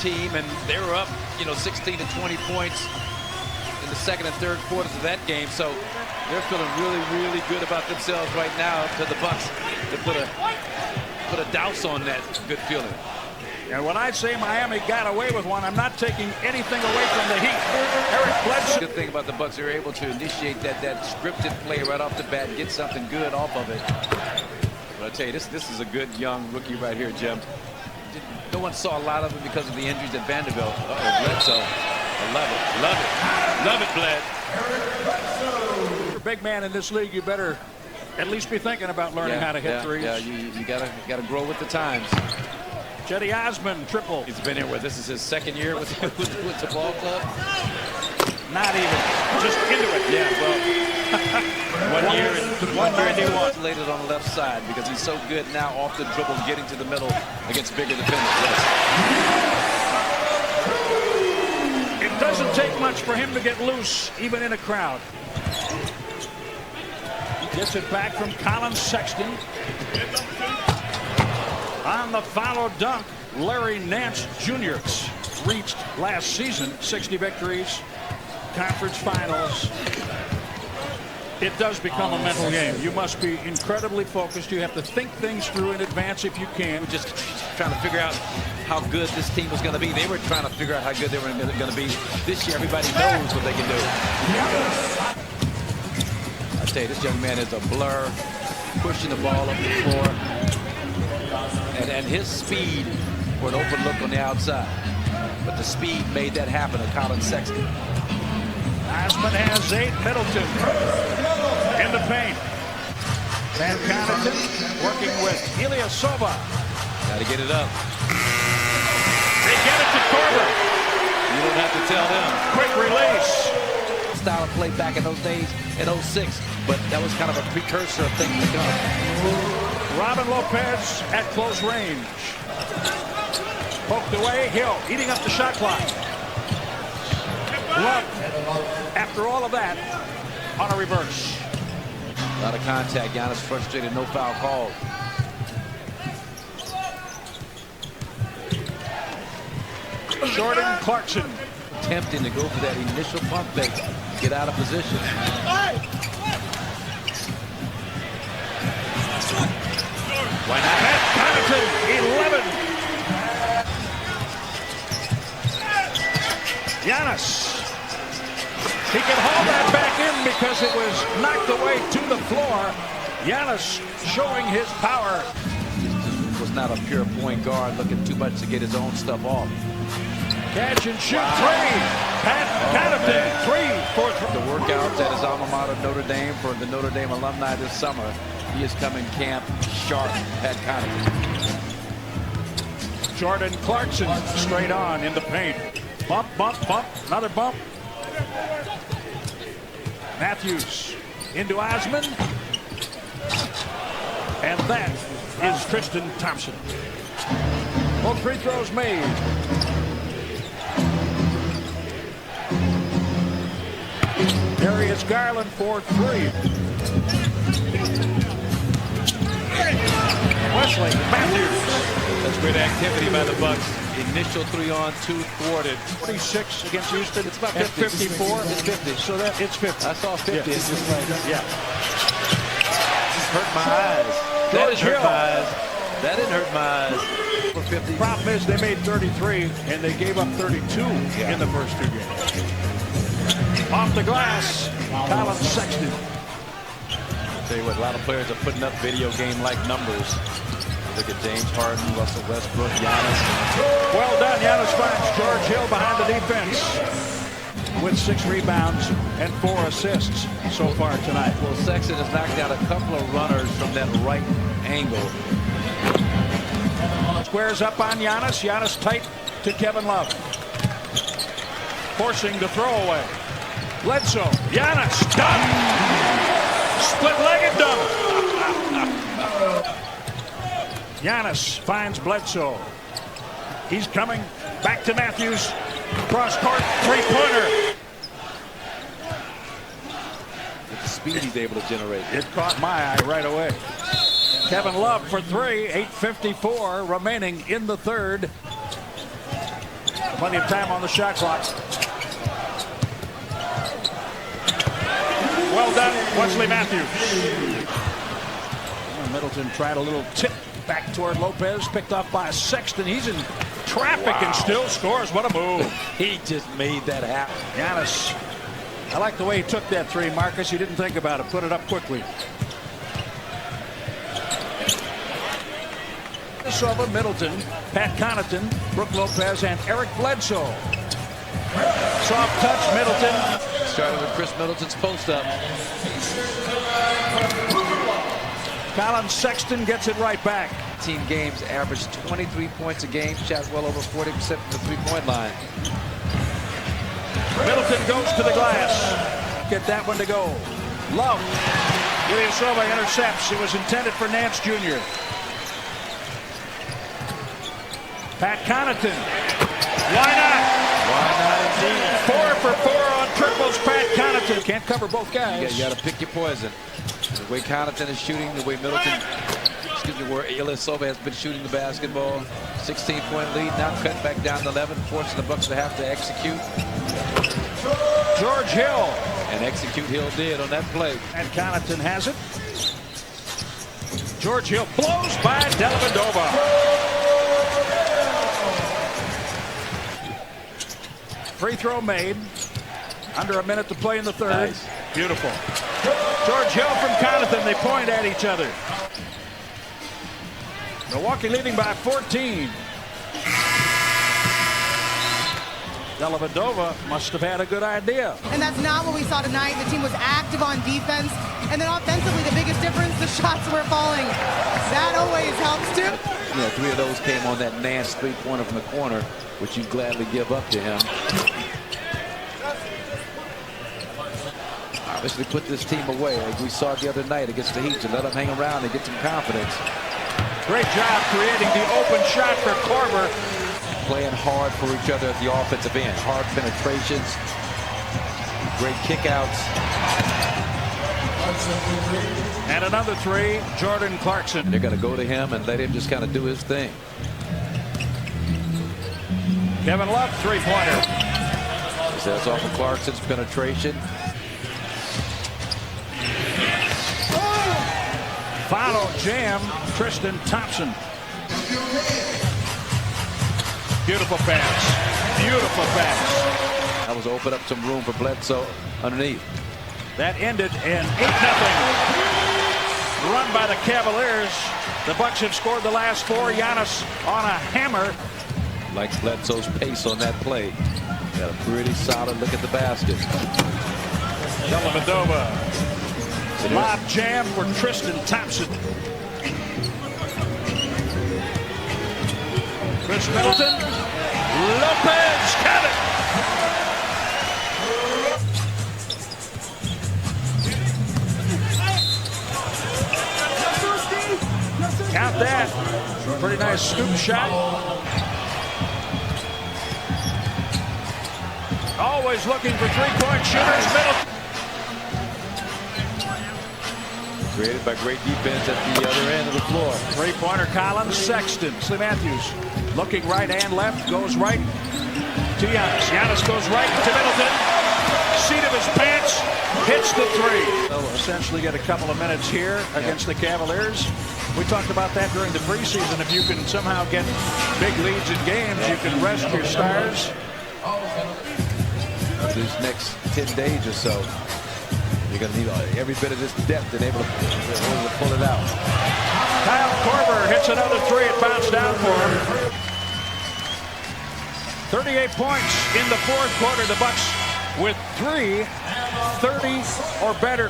team, and they were up, 16 to 20 points in the second and third quarters of that game. So they're feeling really, really good about themselves right now. To the Bucks to put a douse on that good feeling. And when I say Miami got away with one, I'm not taking anything away from the Heat. Eric Bledsoe. The good thing about the Bucks, they're able to initiate that scripted play right off the bat and get something good off of it. But I tell you, this is a good young rookie right here, Jim. No one saw a lot of him because of the injuries at Vanderbilt. Bledsoe. I love it. Love it, Bled. You're a big man in this league. You better at least be thinking about learning how to hit threes. Yeah, you gotta grow with the times. Cedi Osman triple. He's been here this is his second year with the ball club. Not even. Just into it. Yeah, well, one year and he isolated on the left side because he's so good now off the dribble, getting to the middle against bigger defenders. It doesn't take much for him to get loose, even in a crowd. He gets it back from Colin Sexton. On the follow dunk, Larry Nance Jr. reached last season 60 victories, conference finals. It does become a mental game. You must be incredibly focused. You have to think things through in advance if you can. Just trying to figure out how good this team was going to be. They were trying to figure out how good they were going to be. This year, everybody knows what they can do. I tell you, this young man is a blur, pushing the ball up the floor. And his speed for an open look on the outside. But the speed made that happen to Colin Sexton. Osman has 8. Middleton in the paint. Van Connaughton working with Ilyasova. Got to get it up. They get it to Korver. You don't have to tell them. Quick release. Style of play back in those days in 06, but that was kind of a precursor of things to come. Robin Lopez at close range. Poked away. Hill eating up the shot clock. Love, after all of that, on a reverse. A lot of contact. Giannis frustrated. No foul called. Jordan Clarkson. Attempting to go for that initial pump fake. Get out of position. Why not? Pat Connaughton, 11. Giannis. He can haul that back in because it was knocked away to the floor. Giannis showing his power. Was not a pure point guard looking too much to get his own stuff off. Catch and shoot. Three. Pat Connaughton, 3 for 3. The workouts at his alma mater, Notre Dame, for the Notre Dame alumni this summer. He is coming camp sharp. Pat Connaughton. Jordan Clarkson straight on in the paint. Bump, bump, bump. Another bump. Matthews into Osman. And that is Tristan Thompson. Both free throws made. Darius Garland for 3. Wesley Matthews. That's great activity by the Bucks. Initial 3-on-2 thwarted. 46 against Houston. It's about 50. 54. It's 50. So it's 50. I saw 50. Yeah. It's just like, yeah. Hurt my eyes. That didn't hurt my eyes. That didn't hurt my eyes. For 50. Problem is they made 33 and they gave up 32 in the first 2 games. Off the glass, Colin Sexton. I'll tell you what, a lot of players are putting up video game-like numbers. Look at James Harden, Russell Westbrook, Giannis. Well done, Giannis finds George Hill behind the defense with 6 rebounds and 4 assists so far tonight. Well, Sexton has knocked out a couple of runners from that right angle. Squares up on Giannis. Giannis tight to Kevin Love. Forcing the throwaway. Bledsoe. Giannis. Dunk. Split-legged dunk. Giannis finds Bledsoe. He's coming back to Matthews. Cross court. 3-pointer. With the speed he's able to generate. It caught my eye right away. Kevin Love for 3. 8:54 remaining in the third. Plenty of time on the shot clock. Well done, Wesley Matthews. Middleton tried a little tip back toward Lopez, picked off by Sexton. He's in traffic and still scores. What a move. He just made that happen. Giannis, I like the way he took that three, Marcus. He didn't think about it, put it up quickly. Silva, Middleton, Pat Connaughton, Brook Lopez, and Eric Bledsoe. Soft touch, Middleton. Started with Chris Middleton's post up. Colin Sexton gets it right back. 18 games, averaged 23 points a game, shot well over 40% from the three-point line. Middleton goes to the glass. Get that one to go. Love. Silva intercepts. It was intended for Nance Jr. Pat Connaughton. Why not? Why not indeed? 4 for 4 on triples. Pat Connaughton. Can't cover both guys. You got to pick your poison. The way Connaughton is shooting, the way Middleton, where Silva has been shooting the basketball. 16-point lead, now cut back down to 11, forcing the Bucks to have to execute. George Hill. And execute Hill did on that play. And Connaughton has it. George Hill blows by Dellavedova. Free throw made. Under a minute to play in the third. Nice. Beautiful. George Hill from Connaughton. They point at each other. Milwaukee leading by 14. Dellavedova must have had a good idea. And that's not what we saw tonight. The team was active on defense. And then offensively, the biggest difference, the shots were falling. That always helps too. Yeah, 3 of those came on that Nance three-pointer from the corner, which you gladly give up to him. Obviously put this team away, like we saw the other night against the Heat, to let them hang around and get some confidence. Great job creating the open shot for Korver. Playing hard for each other at the offensive end. Hard penetrations, great kickouts. And another three, Jordan Clarkson. They're going to go to him and let him just kind of do his thing. Kevin Love, three-pointer. So that's off of Clarkson's penetration. Follow jam, Tristan Thompson. Beautiful pass. Beautiful pass. That was open up some room for Bledsoe underneath. That ended in 8-0 run by the Cavaliers. The Bucks have scored the last 4. Giannis on a hammer. Like Bledsoe's pace on that play. Got a pretty solid look at the basket. Dellavedova. Lob jam for Tristan Thompson. Chris Middleton. Lopez got it. Count that. Pretty nice scoop shot. Always looking for three-point shooters. Middleton. Created by great defense at the other end of the floor. Three-pointer Collins, Sexton, Wesley Matthews looking right and left, goes right to Giannis. Giannis goes right to Middleton. Seat of his pants, hits the three. They'll essentially get a couple of minutes here against the Cavaliers. We talked about that during the preseason. If you can somehow get big leads in games, you can rest your stars. These next 10 days or so, you're going to need every bit of this depth and able to pull it out. Kyle Korver hits another three. It bounced down for him. 38 points in the fourth quarter. The Bucks with 3 30 or better